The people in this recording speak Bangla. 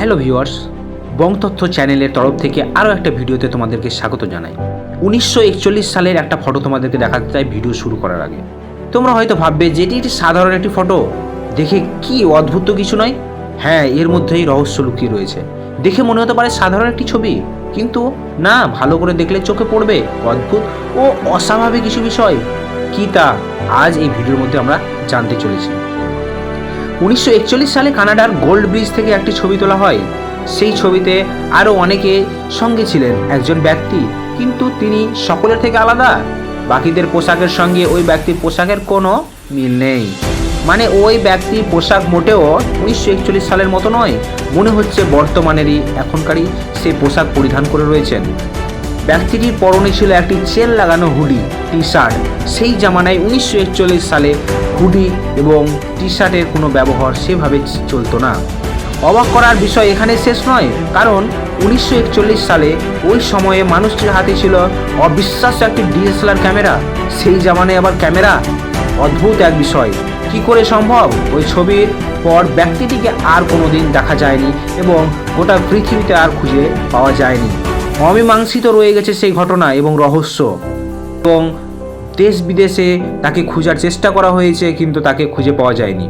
হ্যালো ভিউয়ার্স, বং তথ্য চ্যানেলের তরফ থেকে আরও একটা ভিডিওতে তোমাদেরকে স্বাগত জানাই। 1941 সালের একটা ফটো তোমাদেরকে দেখাতে চাই ভিডিও শুরু করার আগে। তোমরা হয়তো ভাববে যে এটি একটি সাধারণ একটি ফটো, দেখে কি অদ্ভুত কিছু নয়। হ্যাঁ, এর মধ্যেই রহস্য লুকিয়ে রয়েছে। দেখে মনে হতে পারে সাধারণ একটি ছবি, কিন্তু না, ভালো করে দেখলে চোখে পড়বে অদ্ভুত ও অস্বাভাবিক কিছু বিষয়। কি তা আজ এই ভিডিওর মধ্যে আমরা জানতে চলেছি। 1941 সালে কানাডার গোল্ড ব্রিজ থেকে একটি ছবি তোলা হয়। সেই ছবিতে আরও অনেকে সঙ্গে ছিলেন। একজন ব্যক্তি, কিন্তু তিনি সকলের থেকে আলাদা। বাকিদের পোশাকের সঙ্গে ওই ব্যক্তির পোশাকের কোনো মিল নেই। মানে ওই ব্যক্তির পোশাক মোটেও 1941 সালের মতো নয়, মনে হচ্ছে বর্তমানেরই এখনকারই সেই পোশাক পরিধান করে রয়েছেন। ব্যক্তিটির পরনে ছিল একটি চেন লাগানো হুডি, টি শার্ট। সেই জামানায় 1941 সালে হুডি এবং টি শার্টের কোনো ব্যবহার সেভাবে চলতো না। অবাক করার বিষয় এখানে শেষ নয়, কারণ 1941 সালে ওই সময়ে মানুষটির হাতে ছিল অবিশ্বাস্য একটি ডিএসএলআর ক্যামেরা। সেই জামানায় আবার ক্যামেরা, অদ্ভুত এক বিষয়। কি করে সম্ভব? ওই ছবির পর ব্যক্তিটিকে আর কোনোদিন দেখা যায়নি এবং গোটা পৃথিবীতে আর খুঁজে পাওয়া যায়নি। অমীমাংসিত রয়ে গেছে সেই ঘটনা এবং রহস্য, এবং দেশ বিদেশে তাকে খোঁজার চেষ্টা করা হয়েছে, কিন্তু তাকে খুঁজে পাওয়া যায়নি।